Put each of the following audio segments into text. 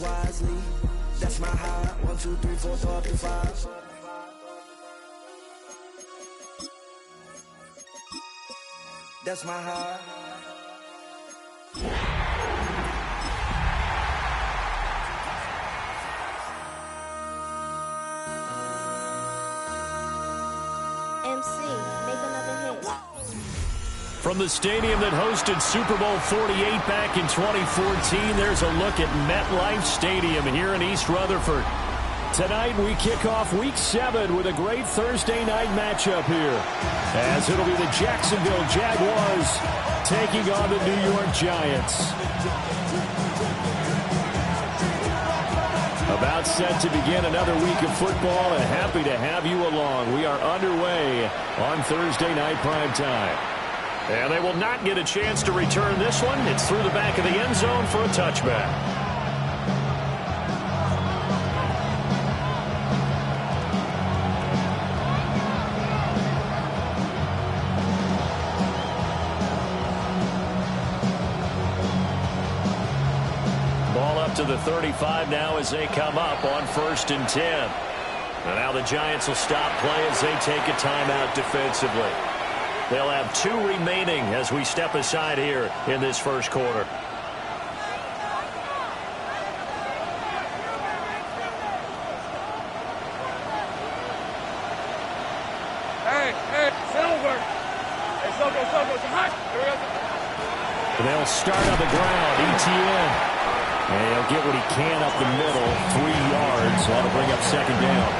wisely. That's my high. 1, 2, 3, 4, 5. That's my high. MC, make another hit. From the stadium that hosted Super Bowl 48 back in 2014, there's a look at MetLife Stadium here in East Rutherford. Tonight we kick off Week 7 with a great Thursday night matchup here, as it'll be the Jacksonville Jaguars taking on the New York Giants. About set to begin another week of football, and happy to have you along. We are underway on Thursday night primetime. And they will not get a chance to return this one. It's through the back of the end zone for a touchback. Ball up to the 35 now as they come up on 1st and 10. And now the Giants will stop play as they take a timeout defensively. They'll have 2 remaining as we step aside here in this first quarter. Hey, Silver! Hey, Silver, it's hot! They'll start on the ground. ETN. And he'll get what he can up the middle. 3 yards. That'll bring up 2nd down.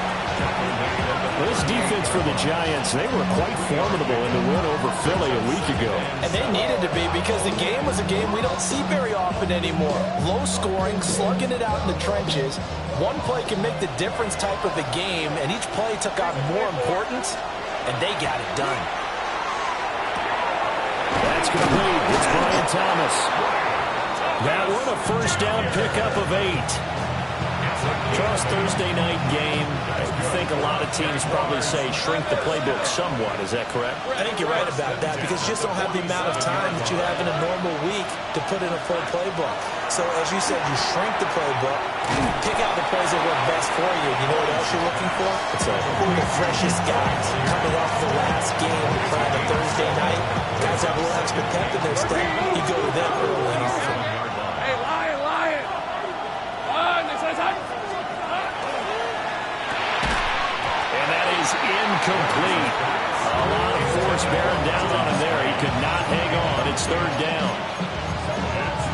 This defense for the Giants, they were quite formidable in the win over Philly a week ago. And they needed to be, because the game was a game we don't see very often anymore. Low scoring, slugging it out in the trenches. One play can make the difference type of a game, and each play took on more importance, and they got it done. That's complete. It's Brian Thomas. That one a first down pickup of 8. Charles, Thursday night game, I think a lot of teams probably say shrink the playbook somewhat. Is that correct? I think you're right about that, because you just don't have the amount of time that you have in a normal week to put in a full playbook. So as you said, you shrink the playbook, pick out the plays that work best for you. You know what else you're looking for? Who are the freshest guys coming off the last game to play on a Thursday night? Guys have a little extra pep in their step. You go to them early and often. Hey, Lion! And that is incomplete. A lot of force bearing down on him there. He could not hang on. It's 3rd down.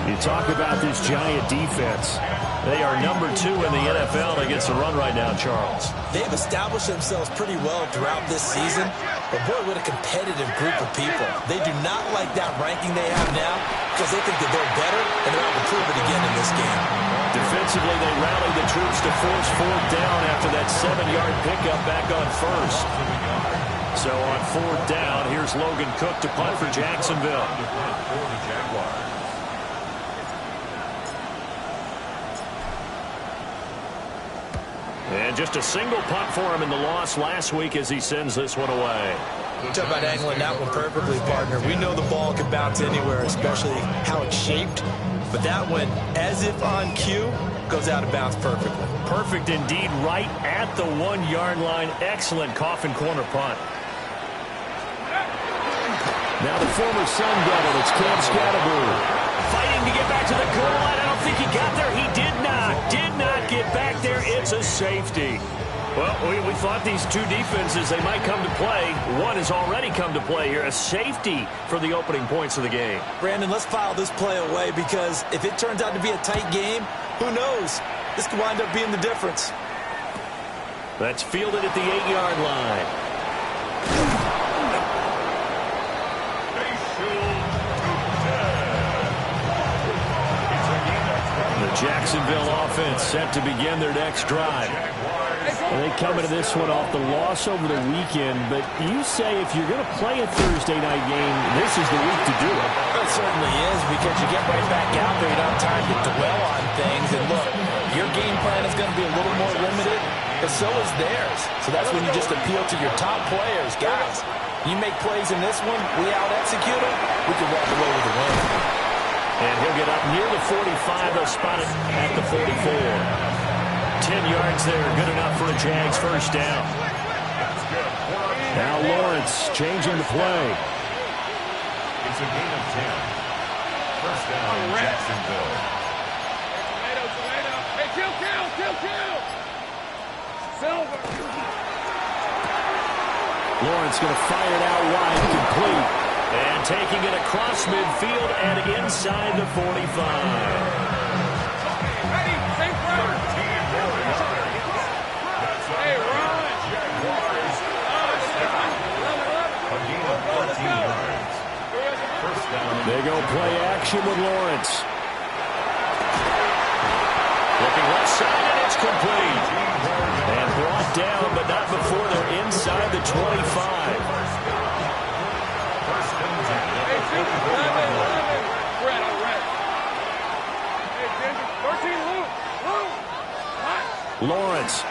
You talk about this Giant defense. They are number 2 in the NFL against the run right now, Charles. They've established themselves pretty well throughout this season. But boy, what a competitive group of people. They do not like that ranking they have now, because they think that they're better, and they're out to prove it again in this game. Defensively, they rallied the troops to force 4th down after that 7-yard pickup back on 1st. So on 4th down, here's Logan Cook to punt for Jacksonville. And just a single punt for him in the loss last week as he sends this one away. Talk about angling that one perfectly, partner. We know the ball can bounce anywhere, especially how it's shaped. But that one, as if on cue, goes out of bounds perfectly. Perfect indeed, right at the 1-yard line. Excellent coffin corner punt. Now the former Sun Devil, it's Cam Scatterboo. Fighting to get back to the goal line. I don't think he got there. He did not get back there. It's a safety. Well, we thought these two defenses, they might come to play. One has already come to play here. A safety for the opening points of the game. Brandon, let's file this play away, because if it turns out to be a tight game, who knows? This could wind up being the difference. That's fielded at the 8-yard line. The Jacksonville offense set to begin their next drive. And they come into this one off the loss over the weekend, but you say if you're going to play a Thursday night game, this is the week to do it. It certainly is, because you get right back out there. You don't have time to dwell on things. And look, your game plan is going to be a little more limited, but so is theirs. So that's when you just appeal to your top players. Guys, you make plays in this one, we out-execute them, we can walk away with a win. And he'll get up near the 45. They'll spot it at the 44. 10 yards there, good enough for a Jags first down. Now Lawrence changing the play. It's a gain of 10. First down, Jacksonville. Tomato. Hey, kill. Silver. Lawrence going to fire it out wide, complete. And taking it across midfield and inside the 45. Ready, take first. Hey, run. A gain of 14 yards. First down. They go play action with Lawrence. Looking left side, and it's complete. And brought down, but not before they're inside the 25. Lawrence.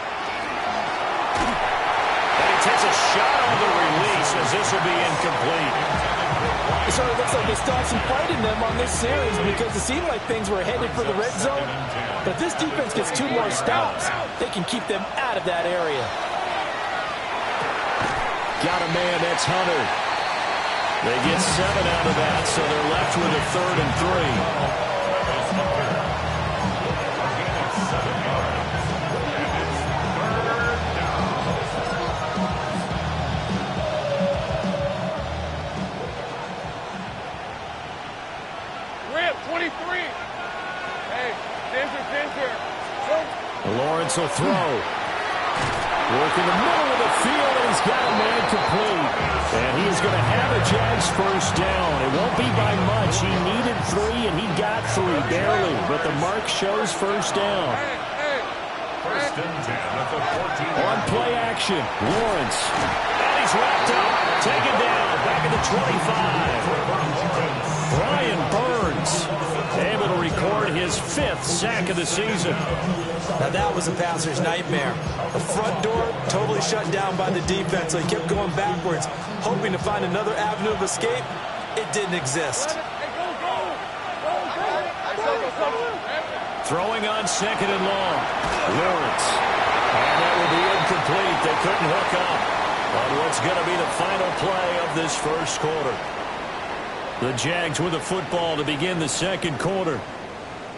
And he takes a shot on the release as this will be incomplete. It sort of looks like they still have some fight in them on this series because it seemed like things were headed for the red zone. But if this defense gets 2 more stops, they can keep them out of that area. Got a man, that's Hunter. They get 7 out of that, so they're left with a 3rd and 3. Lawrence will throw. Work in the middle of the field, and he's got a man complete. And he's going to have a Jags first down. It won't be by much. He needed 3, and he got 3, barely. But the mark shows first down. First and 10 at the 14. On play action, Lawrence. And he's wrapped up. Taken down. Back at the 25. Brian Burns able to record his 5th sack of the season. Now that was a passer's nightmare. The front door totally shut down by the defense, so he kept going backwards, hoping to find another avenue of escape. It didn't exist. Throwing on 2nd and long. Lawrence. And that will be incomplete. They couldn't hook up on what's going to be the final play of this first quarter. The Jags with a football to begin the 2nd quarter,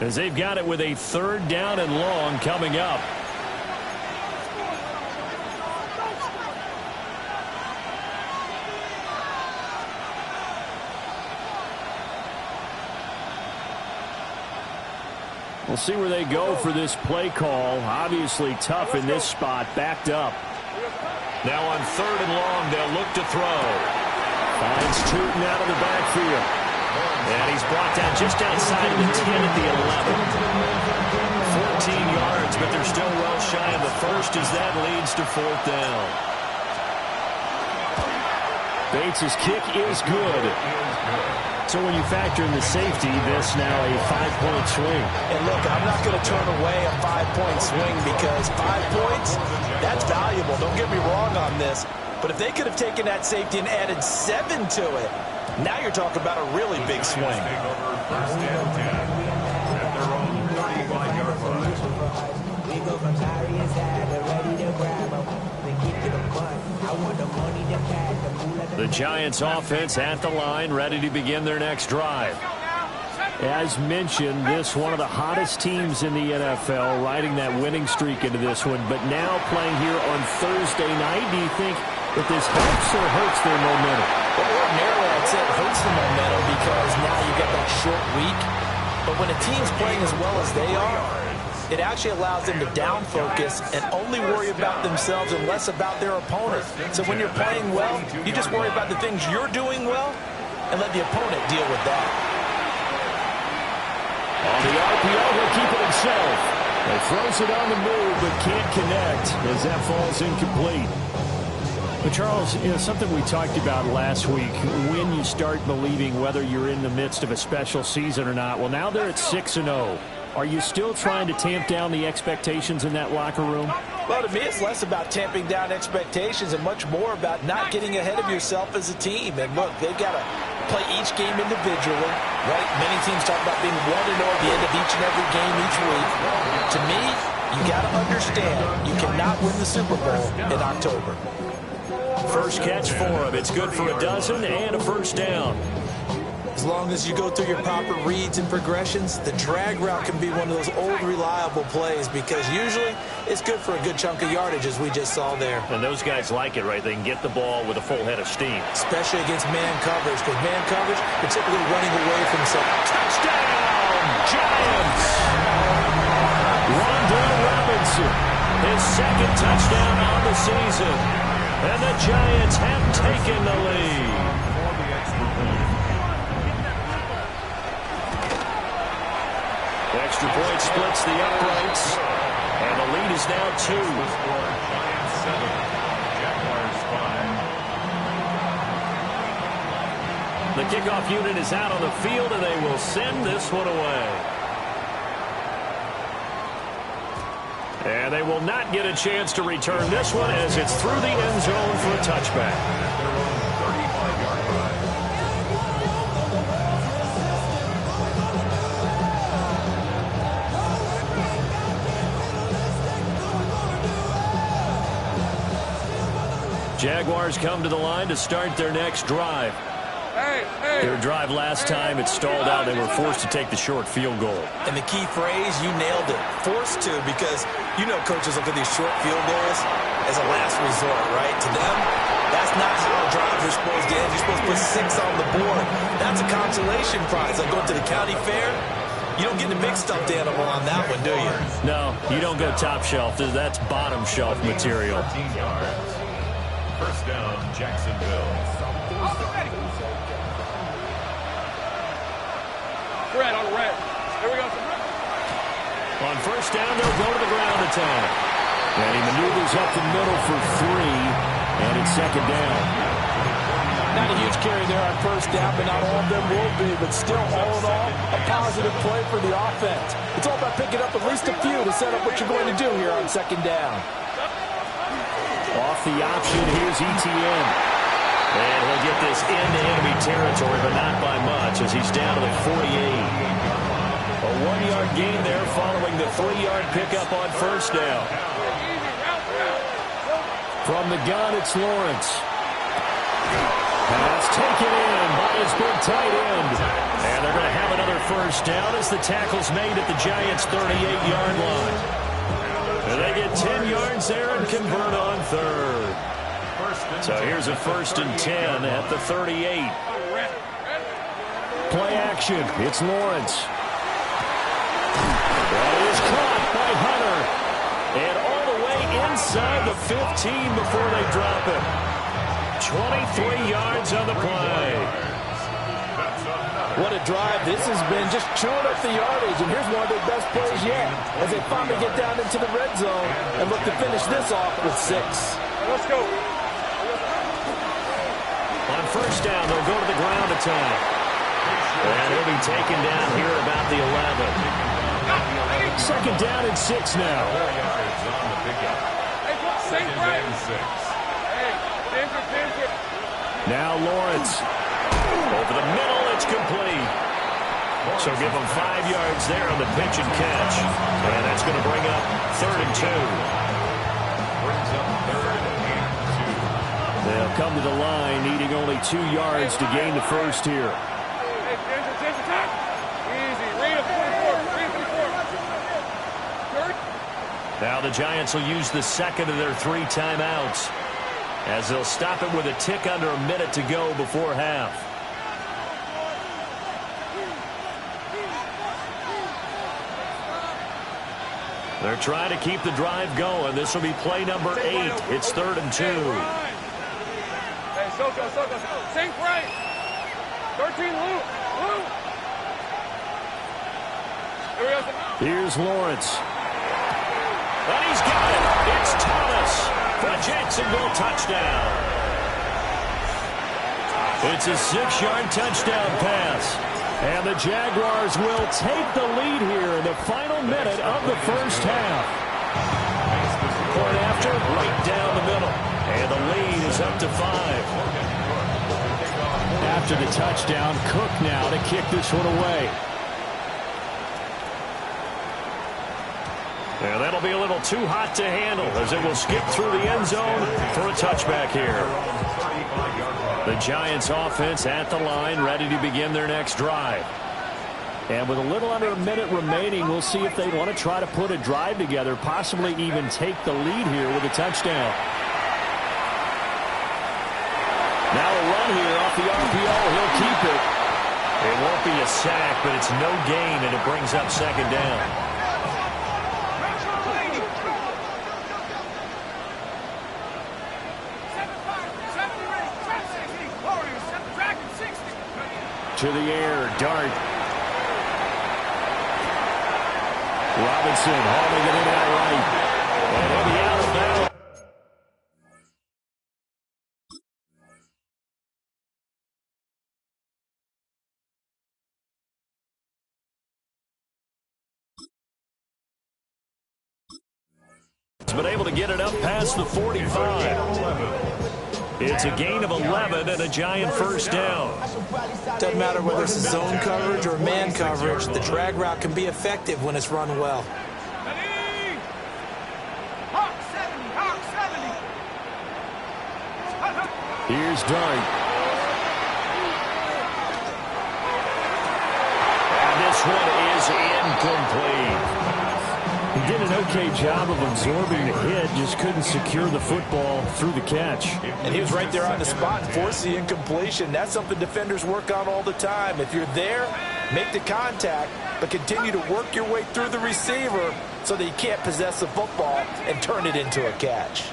as they've got it with a 3rd down and long coming up. We'll see where they go for this play call. Obviously tough in this spot, backed up. Now on 3rd and long, they'll look to throw. Finds Tootin out of the backfield. And he's brought down just outside of the 10 at the 11. 14 yards, but they're still well shy of the first as that leads to 4th down. Bates' kick is good. So when you factor in the safety, this now a 5-point swing. And look, I'm not going to turn away a 5-point swing because 5 points, that's valuable. Don't get me wrong on this. But if they could have taken that safety and added 7 to it, now you're talking about a really big swing. First and 10 at their own 35-yard line. The Giants offense at the line, ready to begin their next drive. As mentioned, this one of the hottest teams in the NFL, riding that winning streak into this one. But now playing here on Thursday night, do you think that this helps or hurts their momentum? Well, ordinarily, I'd say it hurts the momentum because now you get that short week. But when a team's playing as well as they are, it actually allows them to down focus and only worry about themselves and less about their opponent. So when you're playing well, you just worry about the things you're doing well and let the opponent deal with that. On the RPO, he'll keep it himself. He throws it on the move, but can't connect as that falls incomplete. But Charles, you know, something we talked about last week, when you start believing whether you're in the midst of a special season or not. Well, now they're at 6-0. Are you still trying to tamp down the expectations in that locker room? Well, to me, it's less about tamping down expectations and much more about not getting ahead of yourself as a team. And look, they've got a play each game individually, right? Many teams talk about being 1-0 at the end of each and every game each week. To me, you got to understand you cannot win the Super Bowl in October. First catch for him. It's good for a dozen and a first down. As long as you go through your proper reads and progressions, the drag route can be one of those old reliable plays because usually it's good for a good chunk of yardage, as we just saw there. And those guys like it, right? They can get the ball with a full head of steam. Especially against man coverage, because man coverage, you're typically running away from something. Touchdown, Giants! Rondell Robinson, his second touchdown on the season. And the Giants have taken the lead. Extra point splits the uprights, and the lead is now 2. Giants 7, Jaguars 5. The kickoff unit is out on the field, and they will send this one away. And they will not get a chance to return this one as it's through the end zone for a touchback. Their own 35-yard line. Jaguars come to the line to start their next drive. Their drive last time, it stalled out. They were forced to take the short field goal. And the key phrase, you nailed it. Forced to, because you know coaches look at these short field goals as a last resort, right? To them, that's not how drives are supposed to end. You're supposed to put 6 on the board. That's a consolation prize. Like going to the county fair, you don't get the big stuffed animal on that one, do you? No, you don't go top shelf. That's bottom shelf material. 13 yards. First down, Jacksonville. Red on red. Here we go. On first down, they'll go to the ground attack. And he maneuvers up the middle for 3, and it's second down. Not a huge carry there on first down, but not all of them will be. But still, all in all, a positive play for the offense. It's all about picking up at least a few to set up what you're going to do here on second down. Off the option, here's ETN. And he'll get this into enemy territory, but not by much as he's down to the 48. A 1-yard gain there following the 3-yard pickup on first down. From the gun, it's Lawrence. Pass taken in by his big tight end. And they're going to have another first down as the tackle's made at the Giants' 38-yard line. And they get 10 yards there and convert on third. So here's a 1st and 10 at the 38. Play action. It's Lawrence. That is caught by Hunter. And all the way inside the 15 before they drop it. 23 yards on the play. What a drive this has been, just chewing up the yardage. And here's one of their best plays yet as they finally get down into the red zone and look to finish this off with 6. Let's go. On first down, they'll go to the ground attack. And he'll be taken down here at about the 11. Second down and 6 now. Now Lawrence. Over the middle, it's complete. So give them 5 yards there on the pitch and catch. And that's going to bring up 3rd and 2. Brings up 3rd and 2. They'll come to the line needing only 2 yards to gain the first here. Now the Giants will use the second of their 3 timeouts as they'll stop it with a tick under a minute to go before half. They're trying to keep the drive going. This will be play number 8. It's 3rd and 2. Hey, Soko. Sink right. 13, Lou. Here we go. Here's Lawrence. And he's got it. It's Thomas for a Jacksonville touchdown. It's a 6-yard touchdown pass. And the Jaguars will take the lead here in the final minute of the first half. Point after, right down the middle. And the lead is up to 5. after the touchdown. Cook now to kick this one away. And that'll be a little too hot to handle as it will skip through the end zone for a touchback here. The Giants offense at the line, ready to begin their next drive. And with a little under a minute remaining, we'll see if they want to try to put a drive together, possibly even take the lead here with a touchdown. Now a run here off the RPO. He'll keep it. It won't be a sack, but it's no gain, and it brings up second down. To the air, Dart. Robinson hauling it in outright. And he'll be out of bounds. But able to get it up past the 45. It's a gain of 11 and a Giant first down. Doesn't matter whether it's zone coverage or man coverage, the drag route can be effective when it's run well. Here's Dart. And this one is incomplete. He did an okay job of absorbing the hit, just couldn't secure the football through the catch. And he was right there on the spot and forced the incompletion. That's something defenders work on all the time. If you're there, make the contact, but continue to work your way through the receiver so that you can't possess the football and turn it into a catch.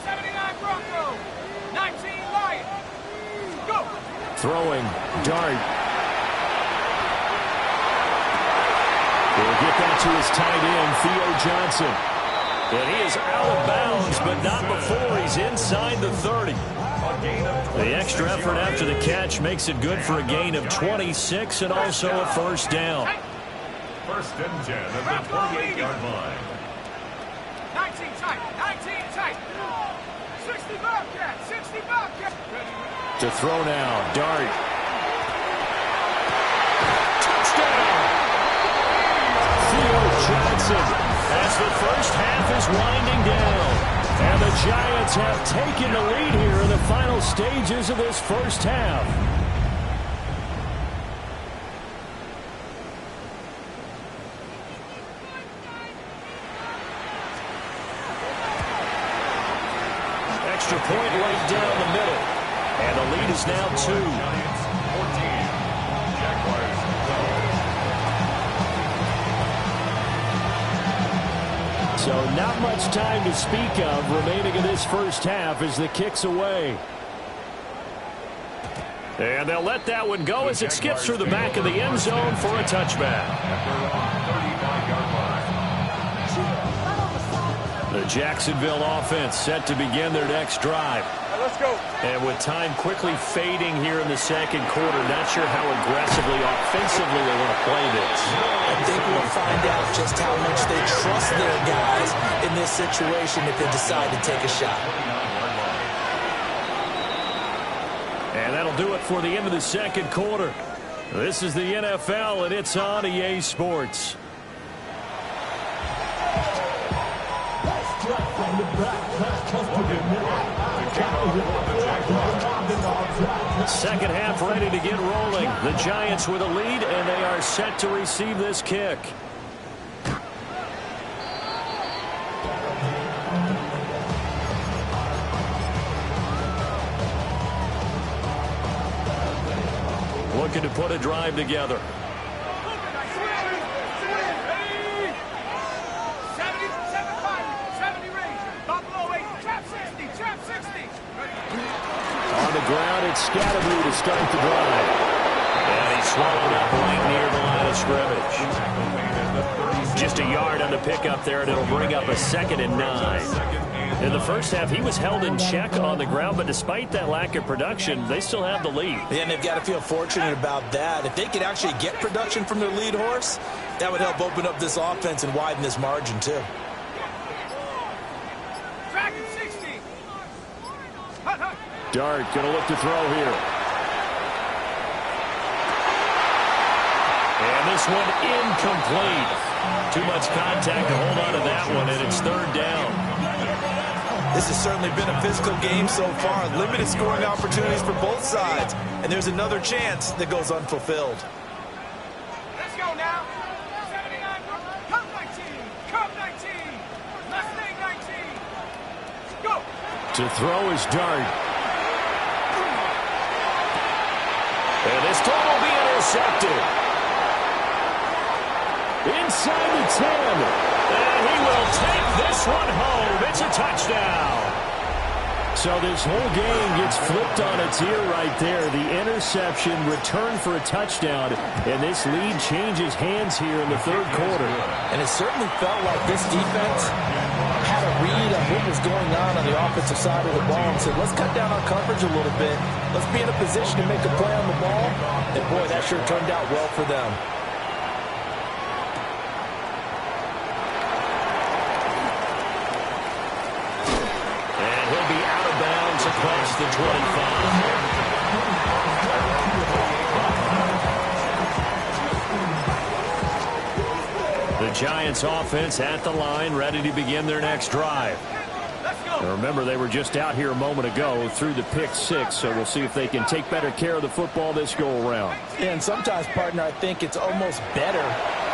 79 Bronco, 19 Lion. Go! Throwing, Dart. He'll get that to his tight end, Theo Johnson. And he is out of bounds, but not before he's inside the 30. The extra effort after the catch makes it good for a gain of 26 and also a first down. First and 10 at the 28-yard line. 19 tight, 19 tight. 60 Bobcat, 60 Bobcat. To throw now, Dart. Touchdown! Theo Johnson as the first half is winding down. And the Giants have taken the lead here in the final stages of this first half. Extra point right down the middle. And the lead is now 2. Giants 14. Jaguars 12. So not much time to speak of remaining in this first half as the kick's away. And they'll let that one go as it skips through the back of the end zone for a touchback. The Jacksonville offense set to begin their next drive. Let's go. And with time quickly fading here in the second quarter, not sure how aggressively, offensively they want to play this. I think we'll find out just how much they trust their guys in this situation if they decide to take a shot. And that'll do it for the end of the second quarter. This is the NFL, and it's on EA Sports. Second half ready to get rolling. The Giants with a lead, and they are set to receive this kick. Looking to put a drive together. 70 range. Buffalo 8, trap 60, trap 60. On the ground, it's Scatterblue to start the drive. And he's swallowed up right near the line of scrimmage. Just a yard on the pickup there, and it'll bring up a 2nd and 9. In the first half, he was held in check on the ground, but despite that lack of production, they still have the lead. Yeah, and they've got to feel fortunate about that. If they could actually get production from their lead horse, that would help open up this offense and widen this margin, too. Dragon 60. Dart going to look to throw here. And this one incomplete. Too much contact to hold on to that one, and it's third down. This has certainly been a physical game so far. Limited scoring opportunities for both sides. And there's another chance that goes unfulfilled. Let's go now. 79, come 19, come 19. Let's stay 19. Go. To throw is Dart. And this time will be intercepted. Inside the 10. And he will take this one home. It's a touchdown. So this whole game gets flipped on its ear right there. The interception, return for a touchdown, and this lead changes hands here in the third quarter. And it certainly felt like this defense had a read on what was going on the offensive side of the ball and said, let's cut down our coverage a little bit. Let's be in a position to make a play on the ball. And, boy, that sure turned out well for them. Across the 25. The Giants offense at the line, ready to begin their next drive. Now remember, they were just out here a moment ago through the pick six, so we'll see if they can take better care of the football this go-around. And sometimes, partner, I think it's almost better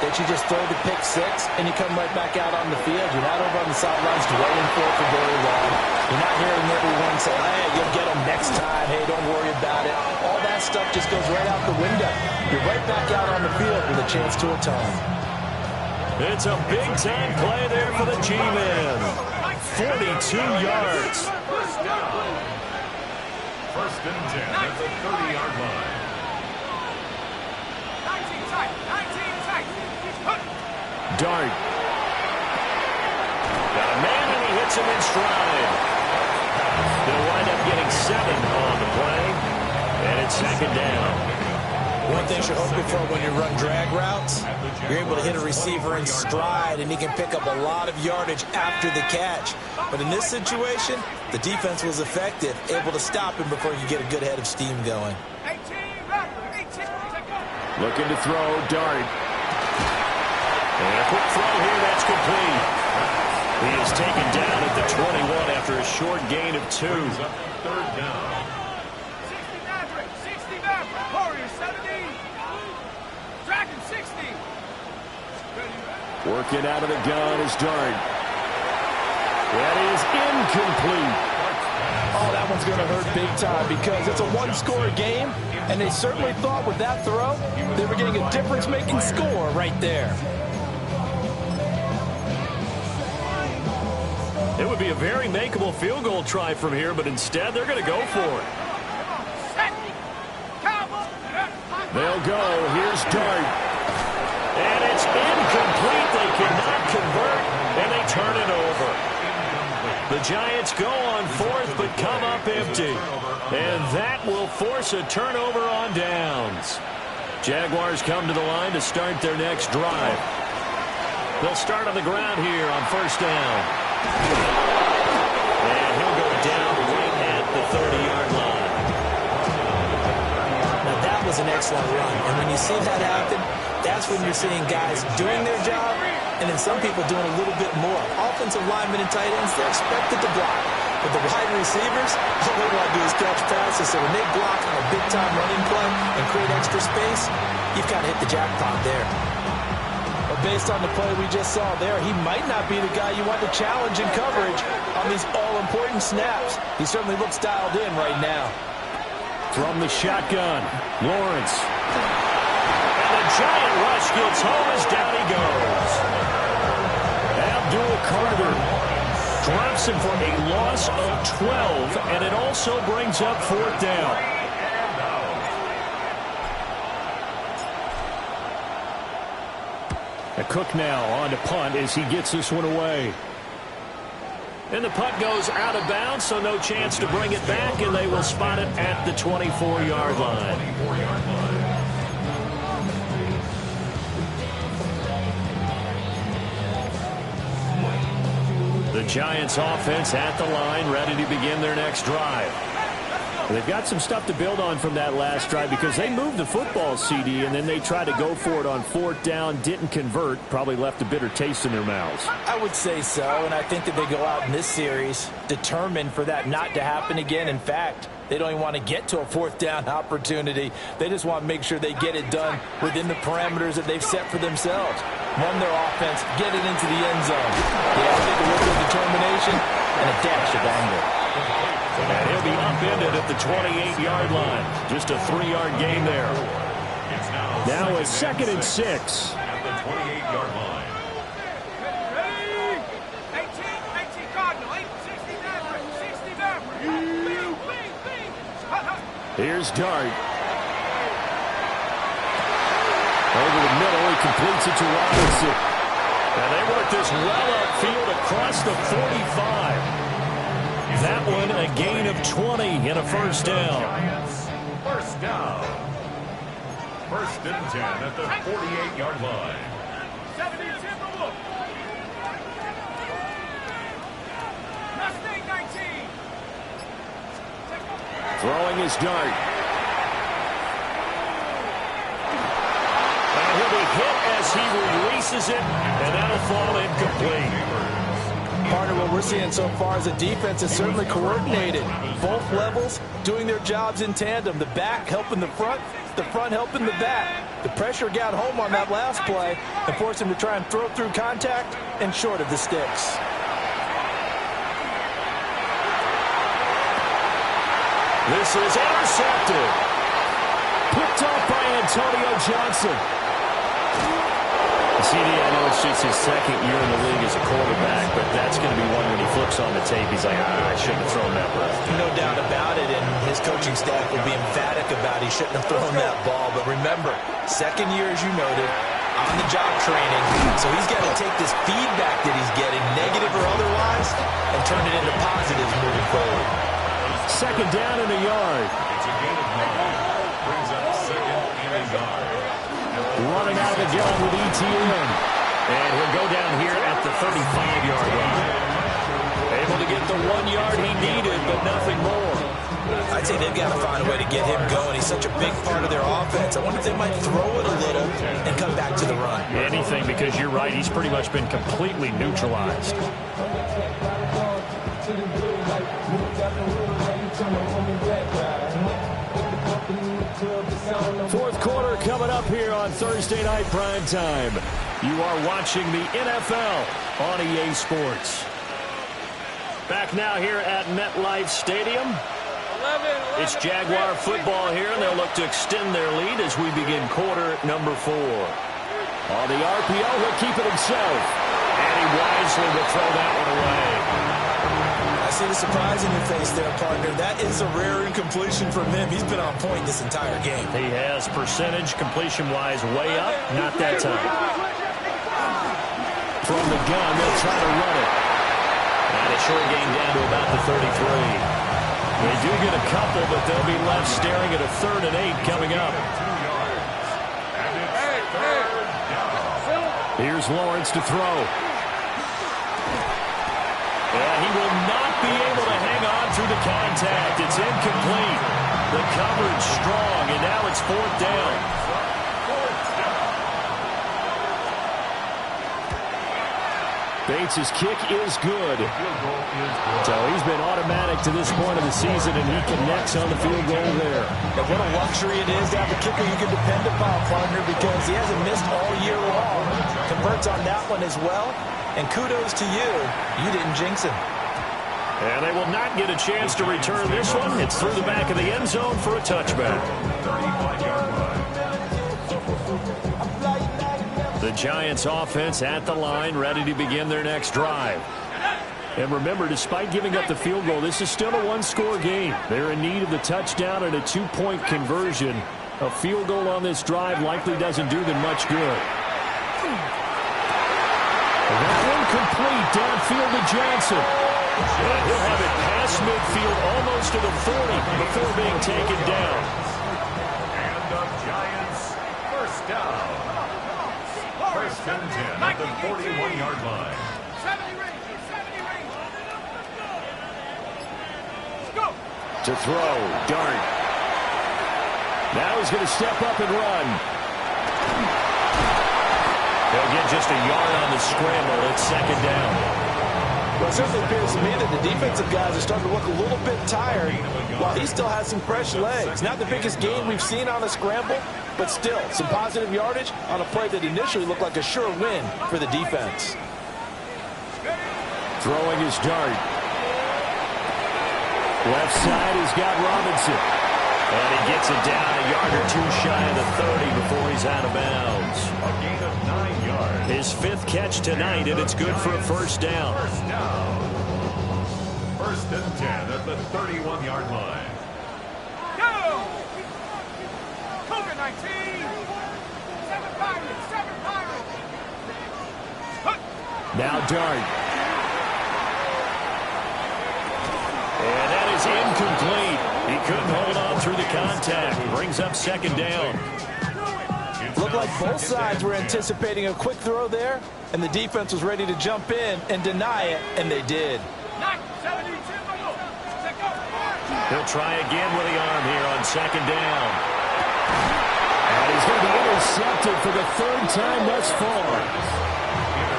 that you just throw the pick six and you come right back out on the field. You're not over on the sidelines dwelling for it for very long. You're not hearing everyone say, hey, you'll get them next time. Hey, don't worry about it. All that stuff just goes right out the window. You're right back out on the field with a chance to atone. It's a big-time play there for the G-Men. 42 yards. First and 10 at the 30-yard line. 19 tight, 19 tight. Dart. Got a man, and he hits him in stride. They'll wind up getting 7 on the play, and it's second down. One thing you're hoping for when you run drag routes, you're able to hit a receiver in stride, and he can pick up a lot of yardage after the catch. But in this situation, the defense was effective, able to stop him before you get a good head of steam going. 18, 18. Looking to throw, Dart. And a quick throw here, that's complete. He is taken down at the 21 after a short gain of 2. Third down. 60 Maverick, 60 Maverick. Warrior 70. Dragon 60. Working out of the gun is Dart. That is incomplete. Oh, that one's going to hurt big time because it's a one-score game, and they certainly thought with that throw they were getting a difference-making score right there. It would be a very makeable field goal try from here, but instead they're going to go for it. They'll go. Here's Dart. And it's incomplete. They cannot convert, and they turn it over. The Giants go on fourth, but come up empty. And that will force a turnover on downs. Jaguars come to the line to start their next drive. They'll start on the ground here on first down. And he'll go down right at the 30-yard line. Now, that was an excellent run. And when you see that happen, that's when you're seeing guys doing their job and then some people doing a little bit more. Offensive linemen and tight ends, they're expected to block. But the wide receivers, all they want to do is catch passes. So when they block on a big-time running play and create extra space, you've kind of hit the jackpot there. But based on the play we just saw there, he might not be the guy you want to challenge in coverage on these all-important snaps. He certainly looks dialed in right now. From the shotgun, Lawrence. And the giant rush gets home as down he goes. Abdul-Carter drops him for a loss of 12, and it also brings up fourth down. A Cook now on to punt as he gets this one away. And the punt goes out of bounds, so no chance to bring it back, and they will spot it at the 24-yard line. The Giants offense at the line, ready to begin their next drive. They've got some stuff to build on from that last drive because they moved the football, CD, and then they tried to go for it on 4th down, didn't convert, probably left a bitter taste in their mouths. I would say so, and I think that they go out in this series determined for that not to happen again. In fact, they don't even want to get to a 4th down opportunity. They just want to make sure they get it done within the parameters that they've set for themselves. Run their offense, get it into the end zone. Yeah, I think a little bit of determination and a dash of anger. And he'll be upended at the 28-yard line. Just a 3-yard gain there. Now a 2nd and 6. At the 28-yard line. Ready? 18 Cardinal, 60 Maverick, 60 Maverick. Here's Dart. Over the middle, he completes it to Robinson. And they work this well upfield across the 45. That one a gain of 20 and a 1st down. First down. 1st and 10 at the 48-yard line. 70 Timberwolf. Mustang 19. Throwing his Dart. And he'll be hit as he releases it, and that'll fall incomplete. Partner, what we're seeing so far is the defense is certainly coordinated. Both levels doing their jobs in tandem. The back helping the front helping the back. The pressure got home on that last play and forced him to try and throw through contact and short of the sticks. This is intercepted. Picked off by Antonio Johnson. CD, I know it's just his 2nd year in the league as a quarterback, but that's going to be one when he flips on the tape. He's like, I shouldn't have thrown that ball. No doubt about it, and his coaching staff will be emphatic about he shouldn't have thrown that ball. But remember, 2nd year, as you noted, on-the-job training. So he's got to take this feedback that he's getting, negative or otherwise, and turn it into positives moving forward. 2nd down and a yard. It's a gain of 9. Brings up 2nd and a yard. Running out of the gun with ETN. And he'll go down here at the 35-yard line. Able to get the 1 yard he needed, but nothing more. I'd say they've got to find a way to get him going. He's such a big part of their offense. I wonder if they might throw it a little and come back to the run. Anything, because you're right. He's pretty much been completely neutralized. Fourth quarter coming up here on Thursday Night Prime Time. You are watching the NFL on EA Sports. Back now here at MetLife Stadium. It's Jaguar football here, and they'll look to extend their lead as we begin quarter number 4. On the RPO, he'll keep it himself. And he wisely will throw that one away. I see the surprise in your face there, partner. That is a rare incompletion from him. He's been on point this entire game. He has percentage, completion-wise, way up. Not that time. From the gun, they'll try to run it. And a short gain down to about the 33. They do get a couple, but they'll be left staring at a 3rd and 8 coming up. Here's Lawrence to throw. And he will not be able to hang on through the contact. It's incomplete. The coverage strong, and now it's 4th down. Bates' kick is good. So he's been automatic to this point of the season, and he connects on the field goal there. And what a luxury it is to have a kicker you can depend upon, partner, because he hasn't missed all year long. Converts on that one as well. And kudos to you. You didn't jinx him. And they will not get a chance to return this one. It's through the back of the end zone for a touchback. 35-yard line. The Giants offense at the line, ready to begin their next drive. And remember, despite giving up the field goal, this is still a one-score game. They're in need of the touchdown and a two-point conversion. A field goal on this drive likely doesn't do them much good. That one complete downfield to Johnson. And he'll have it past midfield almost to the 40 before being taken down. And the Giants, first down. First and 10 at the 41-yard line. 70 range. 70 range. Let's go. To throw. Dart. Now he's going to step up and run. They'll get just a yard on the scramble. It's second down. Well, it certainly appears to me that the defensive guys are starting to look a little bit tired while he still has some fresh legs. Not the biggest gain we've seen on a scramble, but still some positive yardage on a play that initially looked like a sure win for the defense. Throwing his dart. Left side, he's got Robinson. And he gets it down a yard or two shy of the 30 before he's out of bounds. A gain of 9 yards. His 5th catch tonight, and it's good for a first down. First down. 1st and 10 at the 31-yard line. Go! Cougar 19! 7 Pirates! 7 Pirates! Now Dart. And that is incomplete. He couldn't hold on through the contact. Brings up second down. Looked like both sides were anticipating a quick throw there, and the defense was ready to jump in and deny it, and they did. He'll try again with the arm here on second down. And he's going to be intercepted for the 3rd time thus far.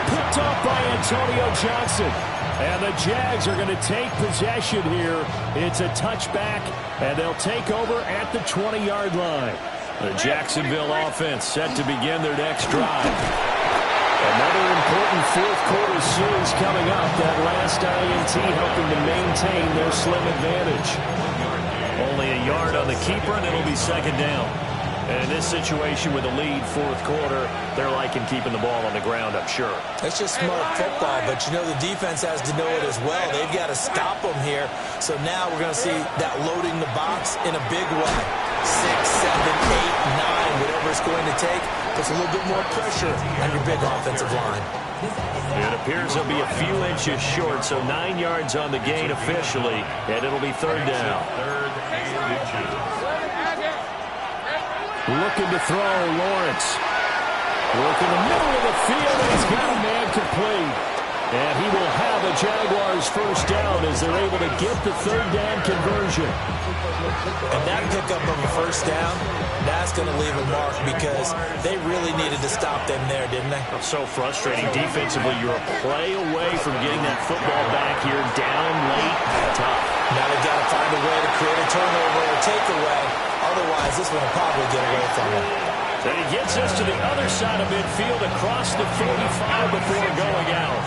Picked off by Antonio Johnson. And the Jags are going to take possession here. It's a touchback, and they'll take over at the 20-yard line. The Jacksonville offense set to begin their next drive. Another important 4th quarter series coming up. That last INT helping to maintain their slim advantage. Only a yard on the keeper, and it'll be second down. And in this situation with a lead 4th quarter, they're liking keeping the ball on the ground, I'm sure. It's just smart football, but you know the defense has to know it as well. They've got to stop them here. So now we're going to see that loading the box in a big way. 6, 7, 8, 9, whatever it's going to take, puts a little bit more pressure on your big offensive line. It appears they'll be a few inches short, so 9 yards on the gain officially, and it'll be third down. 3rd and inches. Looking to throw, Lawrence. Work in the middle of the field, and he's got a man complete. And he will have a Jaguars first down as they're able to get the 3rd down conversion. And that pickup of a first down, that's going to leave a mark because they really needed to stop them there, didn't they? So frustrating defensively. You're a play away from getting that football back here down late. Tough. Now they've got to find a way to create a turnover or takeaway. Otherwise, this one will probably get away from him. Then he gets us to the other side of midfield across the 45 before going out.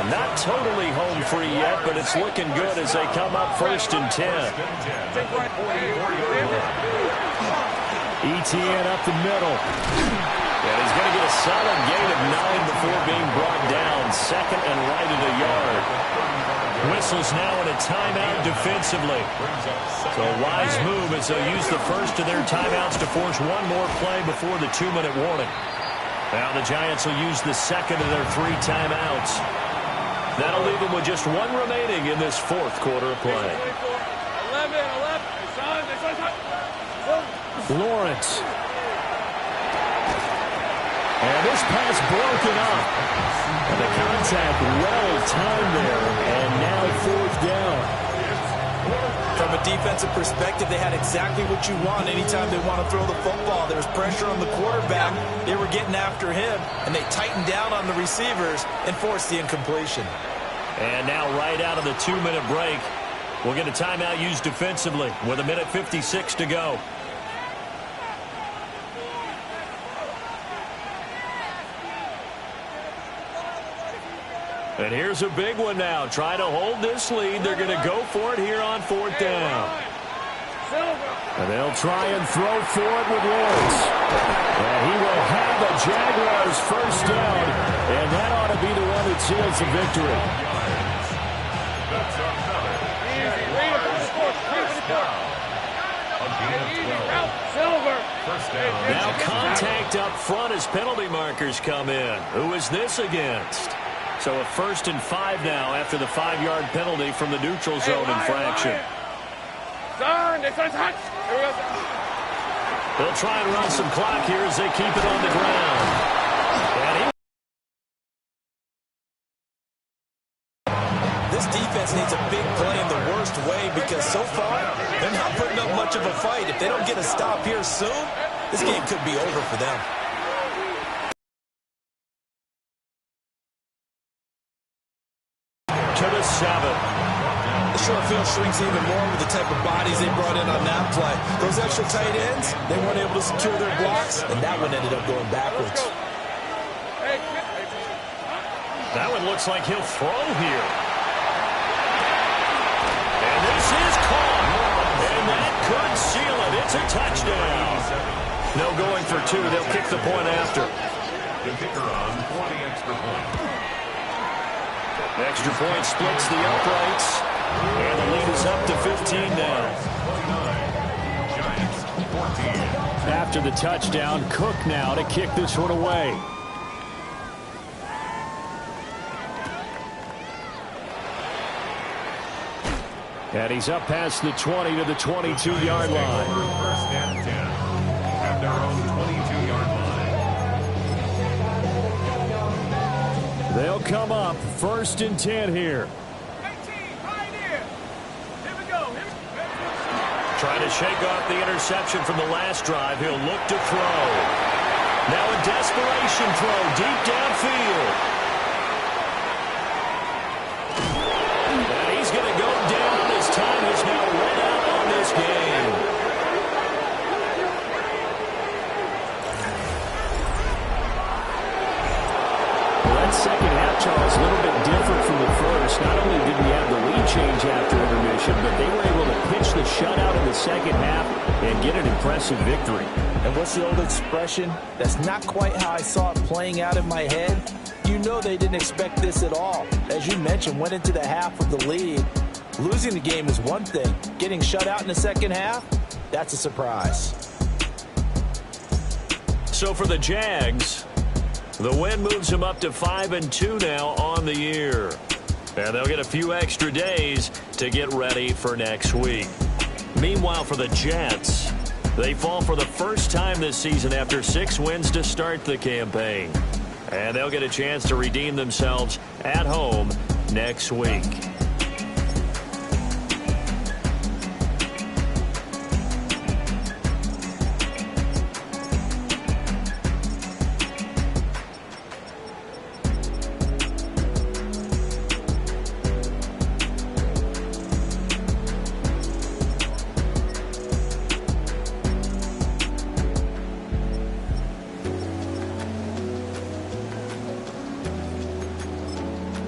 Not totally home free yet, but it's looking good as they come up 1st and 10. ETN up the middle. And he's going to get a solid gain of 9 before being brought down. 2nd and right at a yard. Whistles now in a timeout defensively. So a wise move as they'll use the first of their timeouts to force one more play before the 2-minute warning. Now the Giants will use the 2nd of their 3 timeouts. That'll leave them with just 1 remaining in this 4th quarter of play. 11. Lawrence. And this pass broken up. And the contact well timed there. And now 4th down. From a defensive perspective, they had exactly what you want anytime they want to throw the football. There was pressure on the quarterback. They were getting after him, and they tightened down on the receivers and forced the incompletion. And now right out of the 2-minute break, we'll get a timeout used defensively with 1:56 to go. And here's a big one now. Trying to hold this lead. They're going to go for it here on 4th down. And they'll try and throw for it with Lawrence. And he will have a Jaguars first down. And that ought to be the one that seals the victory. Now contact up front as penalty markers come in. Who is this against? So a 1st and 5 now after the 5-yard penalty from the neutral zone infraction. They'll try and run some clock here as they keep it on the ground. And This defense needs a big play in the worst way because so far, they're not putting up much of a fight. If they don't get a stop here soon, this game could be over for them. To the 7. The short field shrinks even more with the type of bodies they brought in on that play. Those extra tight ends, they weren't able to secure their blocks, and that one ended up going backwards. That one looks like he'll throw here. And this is caught. And that could seal it. It's a touchdown. No going for 2. They'll kick the point after. The kicker on 20 extra points. Extra point splits the uprights. And the lead is up to 15 now. 29. Giants 14. After the touchdown, Cook now to kick this one away. And he's up past the 20 to the 22-yard line. First and 10 at their own 22-yard line. They'll come up first and 10 here. 18, right here. Here we go. Trying to shake off the interception from the last drive. He'll look to throw. Now a desperation throw deep downfield. And he's going to go down. His time is now run out on this game. Well, that second half, Charles, a little bit different from the first. Not only did we have the lead change after intermission, but they were able to pitch the shutout in the second half and get an impressive victory. And what's the old expression? That's not quite how I saw it playing out in my head. You know they didn't expect this at all. As you mentioned, went into the half of the lead. Losing the game is one thing. Getting shut out in the second half, that's a surprise. So for the Jags, the win moves them up to 5-2 now on the year. And they'll get a few extra days to get ready for next week. Meanwhile, for the Jets, they fall for the first time this season after 6 wins to start the campaign. And they'll get a chance to redeem themselves at home next week.